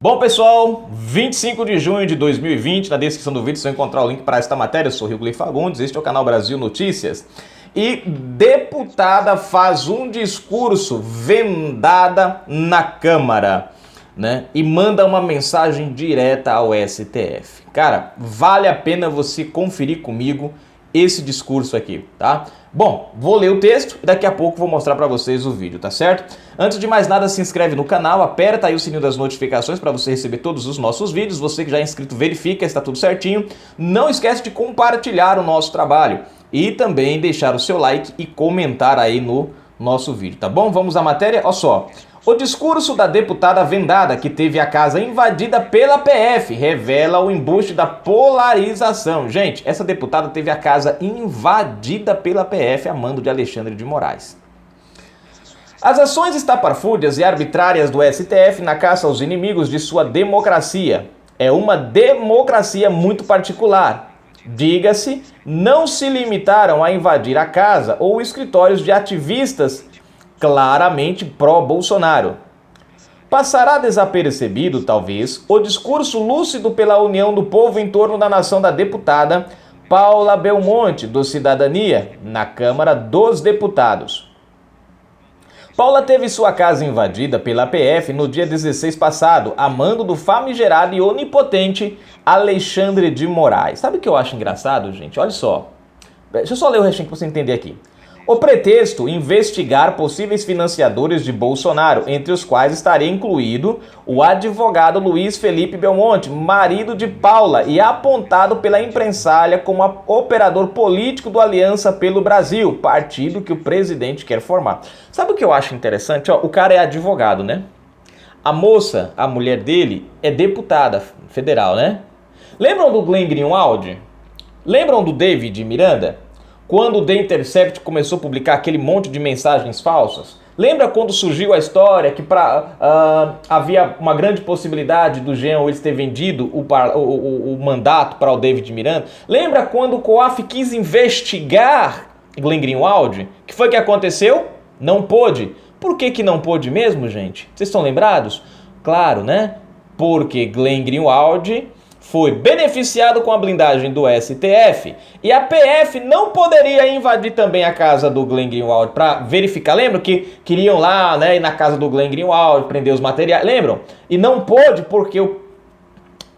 Bom pessoal, 25 de junho de 2020, na descrição do vídeo você vai encontrar o link para esta matéria. Eu sou Rigolei Fagundes, este é o canal Brasil Notícias. E deputada faz um discurso vendada na Câmara, né? E manda uma mensagem direta ao STF. Cara, vale a pena você conferir comigo esse discurso aqui, tá? Bom, vou ler o texto e daqui a pouco vou mostrar para vocês o vídeo, tá certo? Antes de mais nada, se inscreve no canal, aperta aí o sininho das notificações para você receber todos os nossos vídeos. Você que já é inscrito, verifica se está tudo certinho. Não esquece de compartilhar o nosso trabalho e também deixar o seu like e comentar aí no nosso vídeo, tá bom? Vamos à matéria, olha só. O discurso da deputada vendada, que teve a casa invadida pela PF, revela o embuste da polarização. Gente, essa deputada teve a casa invadida pela PF, a mando de Alexandre de Moraes. As ações estapafúrdias e arbitrárias do STF na caça aos inimigos de sua democracia. É uma democracia muito particular. Diga-se, não se limitaram a invadir a casa ou escritórios de ativistas claramente pró-Bolsonaro. Passará desapercebido, talvez, o discurso lúcido pela união do povo em torno da nação da deputada Paula Belmonte, do Cidadania, na Câmara dos Deputados. Paula teve sua casa invadida pela PF no dia 16 passado, a mando do famigerado e onipotente Alexandre de Moraes. Sabe o que eu acho engraçado, gente? Olha só. Deixa eu só ler o restinho para você entender aqui. O pretexto, investigar possíveis financiadores de Bolsonaro, entre os quais estaria incluído o advogado Luiz Felipe Belmonte, marido de Paula, e apontado pela imprensalha como operador político do Aliança pelo Brasil, partido que o presidente quer formar. Sabe o que eu acho interessante? Ó, o cara é advogado, né? A moça, a mulher dele, é deputada federal, né? Lembram do Glenn Greenwald? Lembram do David Miranda? Quando o The Intercept começou a publicar aquele monte de mensagens falsas? Lembra quando surgiu a história que havia uma grande possibilidade do Jean Willis ter vendido o mandato para o David Miranda? Lembra quando o COAF quis investigar Glenn Greenwald? O que foi que aconteceu? Não pôde. Por que não pôde mesmo, gente? Vocês estão lembrados? Claro, né? Porque Glenn Greenwald foi beneficiado com a blindagem do STF e a PF não poderia invadir também a casa do Glenn Greenwald para verificar. Lembram que queriam lá, né, ir na casa do Glenn Greenwald, prender os materiais, lembram? E não pôde porque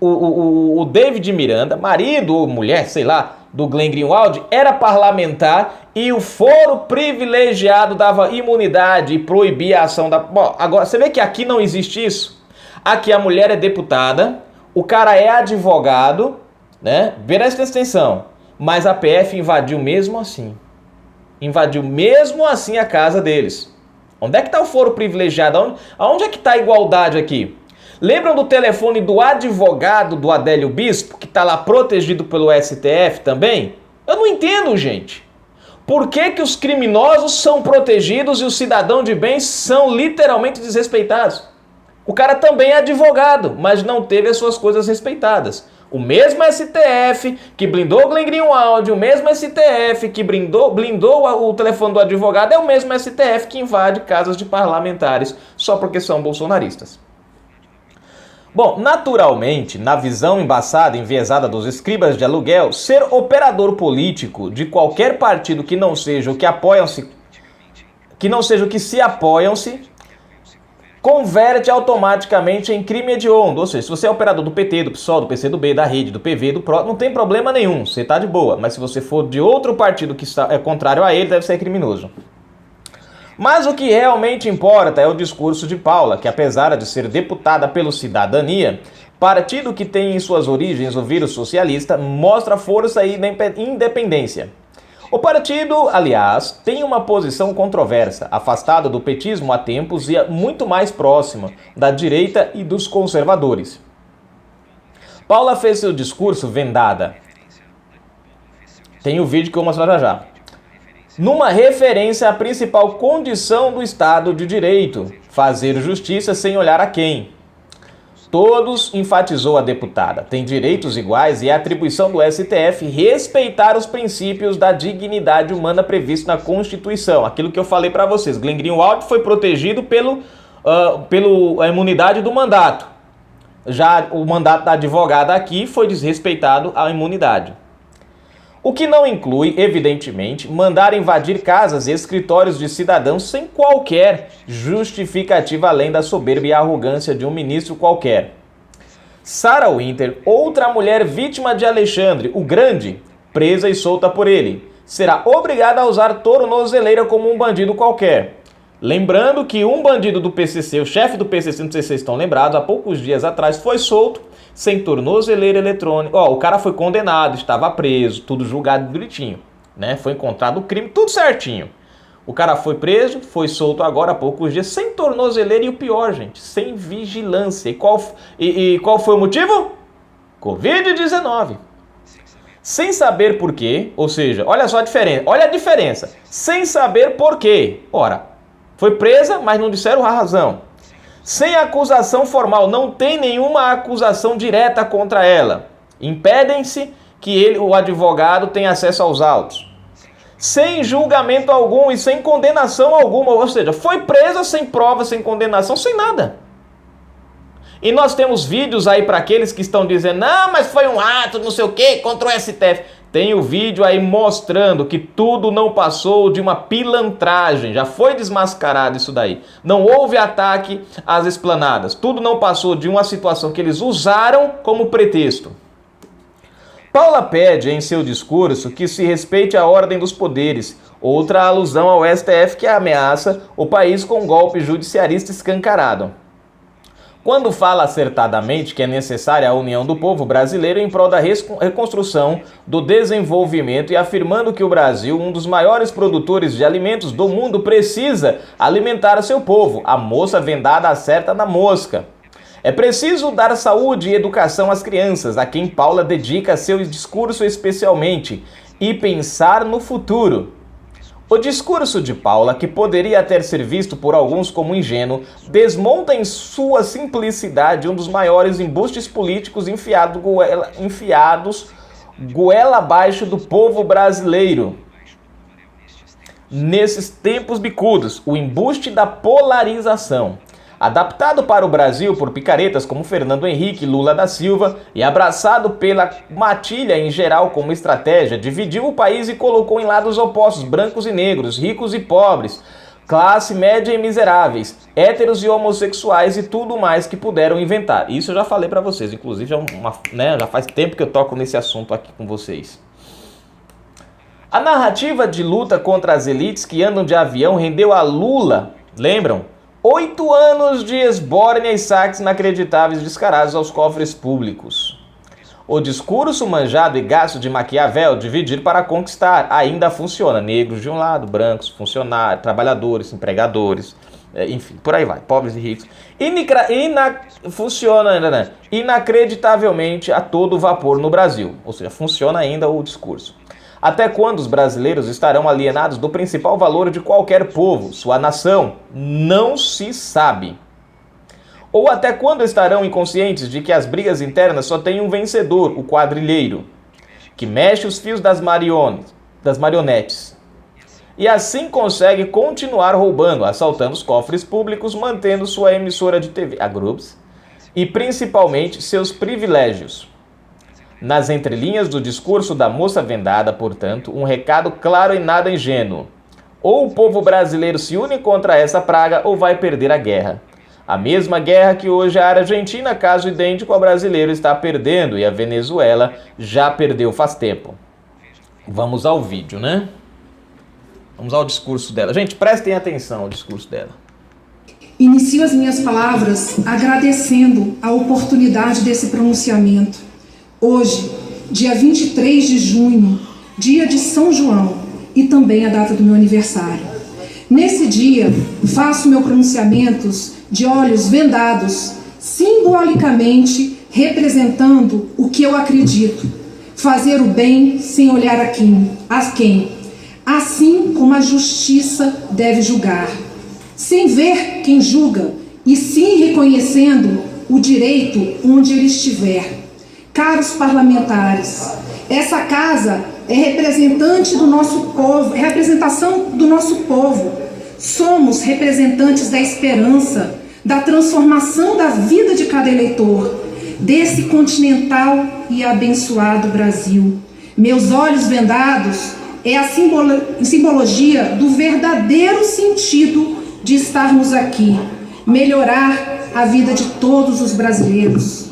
o David Miranda, marido ou mulher, sei lá, do Glenn Greenwald, era parlamentar e o foro privilegiado dava imunidade e proibia a ação da... Bom, agora, você vê que aqui não existe isso? Aqui a mulher é deputada, o cara é advogado, né? Presta atenção. Mas a PF invadiu mesmo assim. Invadiu mesmo assim a casa deles. Onde é que está o foro privilegiado? Aonde é que está a igualdade aqui? Lembram do telefone do advogado do Adélio Bispo, que está lá protegido pelo STF também? Eu não entendo, gente. Por que os criminosos são protegidos e os cidadãos de bem são literalmente desrespeitados? O cara também é advogado, mas não teve as suas coisas respeitadas. O mesmo STF que blindou o Glenn Greenwald, o mesmo STF que blindou o telefone do advogado, é o mesmo STF que invade casas de parlamentares só porque são bolsonaristas. Bom, naturalmente, na visão embaçada e enviesada dos escribas de aluguel, ser operador político de qualquer partido que não seja o que apoiam-se, se apoiam-se, converte automaticamente em crime hediondo. Ou seja, se você é operador do PT, do PSOL, do PCdoB, da Rede, do PV, do PRO, não tem problema nenhum, você tá de boa. Mas se você for de outro partido que é contrário a ele, deve ser criminoso. Mas o que realmente importa é o discurso de Paula, que apesar de ser deputada pelo Cidadania, partido que tem em suas origens o vírus socialista, mostra força e independência. O partido, aliás, tem uma posição controversa, afastado do petismo há tempos e muito mais próxima da direita e dos conservadores. Paula fez seu discurso vendada. Tem o vídeo que eu vou mostrar já. Numa referência à principal condição do Estado de Direito, fazer justiça sem olhar a quem. Todos, enfatizou a deputada, têm direitos iguais e é atribuição do STF respeitar os princípios da dignidade humana previstos na Constituição. Aquilo que eu falei para vocês, Glenn Greenwald foi protegido pela imunidade do mandato. já o mandato da advogada aqui foi desrespeitado a imunidade. O que não inclui, evidentemente, mandar invadir casas e escritórios de cidadãos sem qualquer justificativa além da soberba e arrogância de um ministro qualquer. Sarah Winter, outra mulher vítima de Alexandre, o Grande, presa e solta por ele, será obrigada a usar tornozeleira como um bandido qualquer. Lembrando que um bandido do PCC, o chefe do PCC, não sei se vocês estão lembrados, há poucos dias atrás foi solto, sem tornozeleira eletrônica. O cara foi condenado, estava preso, tudo julgado direitinho, né? Foi encontrado o crime, tudo certinho. O cara foi preso, foi solto agora há poucos dias, sem tornozeleira e o pior, gente, sem vigilância. E qual foi o motivo? Covid-19. Sem saber por quê, ou seja, olha só a diferença, olha a diferença. Sem saber por quê. Ora, foi presa, mas não disseram a razão. Sem acusação formal, não tem nenhuma acusação direta contra ela. Impedem-se que o advogado tenha acesso aos autos. Sem julgamento algum e sem condenação alguma, ou seja, foi presa sem prova, sem condenação, sem nada. E nós temos vídeos aí para aqueles que estão dizendo, não, mas foi um ato, não sei o quê, contra o STF. Tem o vídeo aí mostrando que tudo não passou de uma pilantragem, já foi desmascarado isso daí. Não houve ataque às esplanadas, tudo não passou de uma situação que eles usaram como pretexto. Paula pede em seu discurso que se respeite a ordem dos poderes, outra alusão ao STF que ameaça o país com um golpe judiciarista escancarado. Quando fala acertadamente que é necessária a união do povo brasileiro em prol da reconstrução, do desenvolvimento e afirmando que o Brasil, um dos maiores produtores de alimentos do mundo, precisa alimentar seu povo, a moça vendada acerta na mosca. É preciso dar saúde e educação às crianças, a quem Paula dedica seu discurso especialmente, e pensar no futuro. O discurso de Paula, que poderia ter sido visto por alguns como ingênuo, desmonta em sua simplicidade um dos maiores embustes políticos enfiados goela abaixo do povo brasileiro. Nesses tempos bicudos, o embuste da polarização. Adaptado para o Brasil por picaretas como Fernando Henrique Lula da Silva e abraçado pela matilha em geral como estratégia, dividiu o país e colocou em lados opostos brancos e negros, ricos e pobres, classe média e miseráveis, héteros e homossexuais e tudo mais que puderam inventar. Isso eu já falei para vocês, inclusive já faz tempo que eu toco nesse assunto aqui com vocês. A narrativa de luta contra as elites que andam de avião rendeu a Lula, lembram? 8 anos de esbórnia e saques inacreditáveis descarados aos cofres públicos. O discurso manjado e gasto de Maquiavel, dividir para conquistar, ainda funciona. Negros de um lado, brancos, funcionários, trabalhadores, empregadores, enfim, por aí vai, pobres e ricos. Funciona inacreditavelmente a todo vapor no Brasil, ou seja, funciona ainda o discurso. Até quando os brasileiros estarão alienados do principal valor de qualquer povo, sua nação? Não se sabe. Ou até quando estarão inconscientes de que as brigas internas só têm um vencedor, o quadrilheiro, que mexe os fios das marionetes. E assim consegue continuar roubando, assaltando os cofres públicos, mantendo sua emissora de TV, a Grubs, e principalmente seus privilégios. Nas entrelinhas do discurso da moça vendada, portanto, um recado claro e nada ingênuo. Ou o povo brasileiro se une contra essa praga ou vai perder a guerra. A mesma guerra que hoje a Argentina, caso idêntico ao brasileiro, está perdendo e a Venezuela já perdeu faz tempo. Vamos ao vídeo, né? Vamos ao discurso dela. Gente, prestem atenção ao discurso dela. Inicio as minhas palavras agradecendo a oportunidade desse pronunciamento. Hoje, dia 23 de junho, dia de São João e também a data do meu aniversário. Nesse dia, faço meu pronunciamento de olhos vendados, simbolicamente representando o que eu acredito. Fazer o bem sem olhar a quem, assim como a justiça deve julgar. Sem ver quem julga, e sim reconhecendo o direito onde ele estiver. Caros parlamentares, essa casa é representante do nosso povo, é representação do nosso povo. Somos representantes da esperança, da transformação da vida de cada eleitor. desse continental e abençoado Brasil. Meus olhos vendados é a simbologia do verdadeiro sentido de estarmos aqui, melhorar a vida de todos os brasileiros.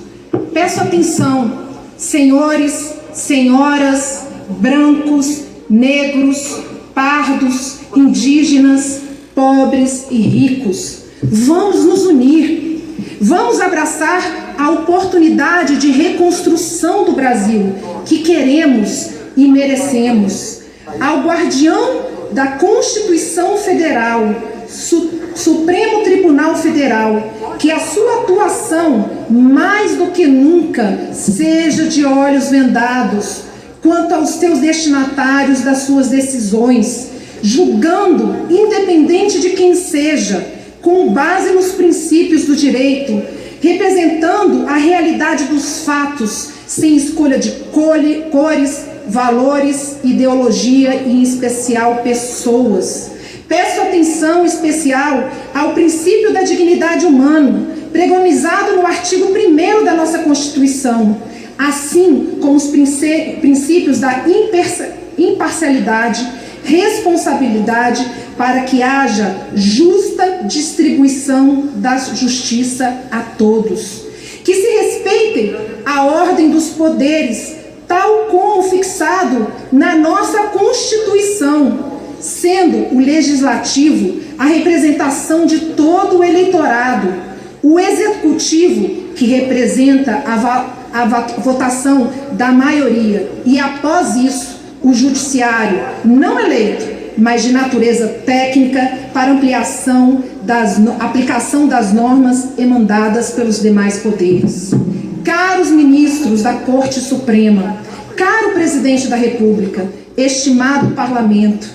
Peço atenção, senhores, senhoras, brancos, negros, pardos, indígenas, pobres e ricos. Vamos nos unir, vamos abraçar a oportunidade de reconstrução do Brasil que queremos e merecemos. Ao guardião da Constituição Federal, Supremo Tribunal Federal, que a sua atuação, mais do que nunca, seja de olhos vendados quanto aos teus destinatários das suas decisões, julgando, independente de quem seja, com base nos princípios do direito, representando a realidade dos fatos, sem escolha de cores, valores, ideologia e, em especial, pessoas. Peço atenção especial ao princípio da dignidade humana, pregonizado no artigo 1º da nossa Constituição, assim como os princípios da imparcialidade, responsabilidade, para que haja justa distribuição da justiça a todos. Que se respeitem a ordem dos poderes, tal como fixado na nossa Constituição, sendo o Legislativo a representação de todo o eleitorado, o Executivo, que representa a votação da maioria, e após isso, o Judiciário, não eleito, mas de natureza técnica, para aplicação das normas emendadas pelos demais poderes. Caros ministros da Corte Suprema, caro Presidente da República, estimado Parlamento,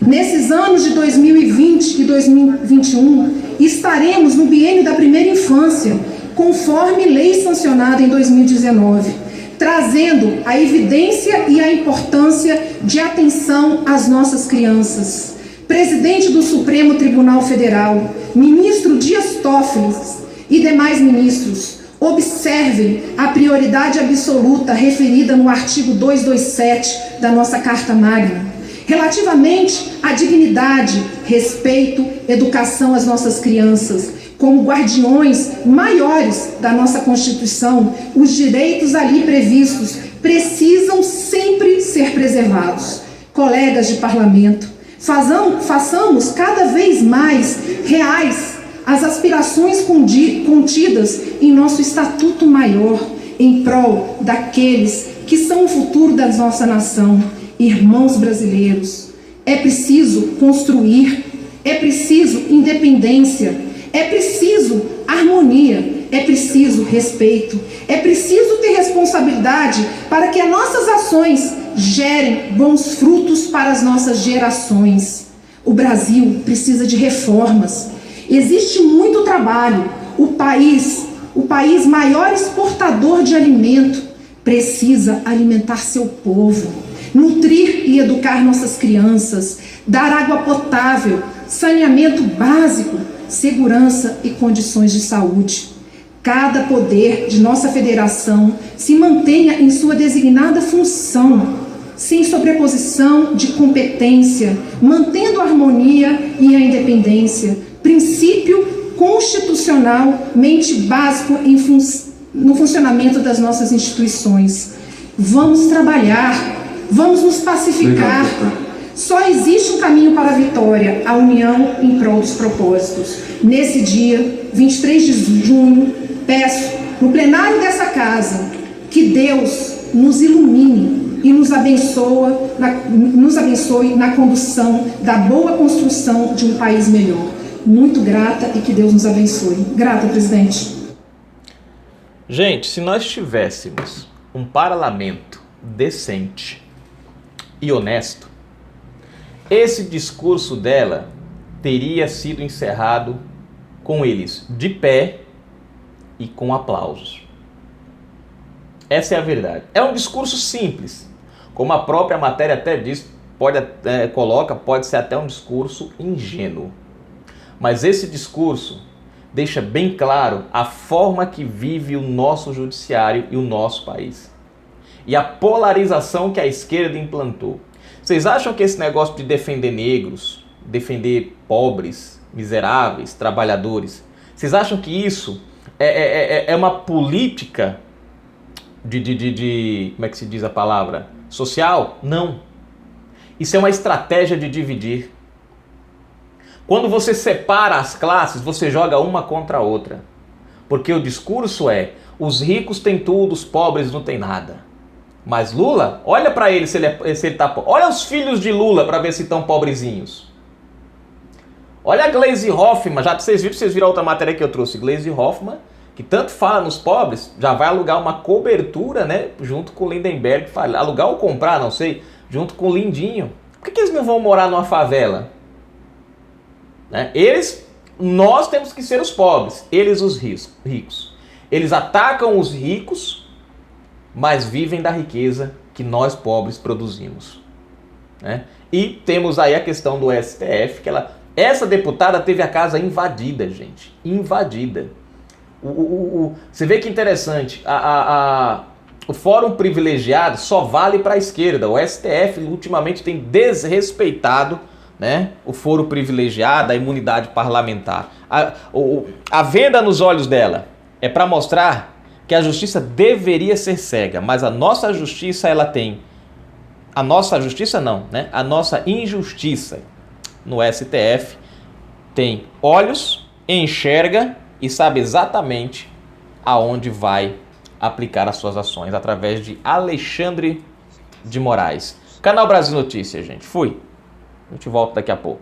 nesses anos de 2020 e 2021, estaremos no biênio da primeira infância, conforme lei sancionada em 2019, trazendo a evidência e a importância de atenção às nossas crianças. Presidente do Supremo Tribunal Federal, ministro Dias Toffoli e demais ministros, observem a prioridade absoluta referida no artigo 227 da nossa Carta Magna, relativamente à dignidade, respeito, educação às nossas crianças. Como guardiões maiores da nossa Constituição, os direitos ali previstos precisam sempre ser preservados. Colegas de parlamento, façamos cada vez mais reais as aspirações contidas em nosso Estatuto Maior, em prol daqueles que são o futuro da nossa nação. Irmãos brasileiros, é preciso construir, é preciso independência, é preciso harmonia, é preciso respeito, é preciso ter responsabilidade para que as nossas ações gerem bons frutos para as nossas gerações. O Brasil precisa de reformas. Existe muito trabalho. O país maior exportador de alimento, precisa alimentar seu povo, nutrir e educar nossas crianças, dar água potável, saneamento básico, segurança e condições de saúde. Cada poder de nossa federação se mantenha em sua designada função, sem sobreposição de competência, mantendo a harmonia e a independência, princípio constitucionalmente básico no funcionamento das nossas instituições. Vamos trabalhar, vamos nos pacificar. Só existe um caminho para a vitória, a união em prol dos propósitos. Nesse dia, 23 de junho, peço, no plenário dessa casa, que Deus nos ilumine e nos abençoe na condução da boa construção de um país melhor. Muito grata e que Deus nos abençoe. Grata, presidente. Gente, se nós tivéssemos um parlamento decente e honesto, esse discurso dela teria sido encerrado com eles de pé e com aplausos. Essa é a verdade. É um discurso simples, como a própria matéria até diz, pode ser até um discurso ingênuo. Mas esse discurso deixa bem claro a forma que vive o nosso judiciário e o nosso país. E a polarização que a esquerda implantou. Vocês acham que esse negócio de defender negros, defender pobres, miseráveis, trabalhadores, vocês acham que isso é uma política como é que se diz a palavra? Social? Não. Isso é uma estratégia de dividir. Quando você separa as classes, você joga uma contra a outra. Porque o discurso é, os ricos têm tudo, os pobres não têm nada. Mas Lula, olha para ele se ele tá pobre. Olha os filhos de Lula para ver se estão pobrezinhos. Olha a Gleisi Hoffmann, já vocês viram a outra matéria que eu trouxe, Gleisi Hoffmann, que tanto fala nos pobres, já vai alugar uma cobertura, né, junto com o Lindenberg, alugar ou comprar, não sei, junto com o Lindinho. Por que eles não vão morar numa favela? Né? Nós temos que ser os pobres, eles os ricos. Eles atacam os ricos, mas vivem da riqueza que nós pobres produzimos. Né? E temos aí a questão do STF, que essa deputada teve a casa invadida, gente, invadida. Você vê que interessante, o fórum privilegiado só vale para a esquerda. O STF ultimamente tem desrespeitado, né, o foro privilegiado, a imunidade parlamentar. A venda nos olhos dela é para mostrar que a justiça deveria ser cega, mas a nossa justiça a nossa justiça não, né? A nossa injustiça no STF tem olhos, enxerga e sabe exatamente aonde vai aplicar as suas ações, através de Alexandre de Moraes. Canal Brasil Notícias, gente. Fui. A gente volta daqui a pouco.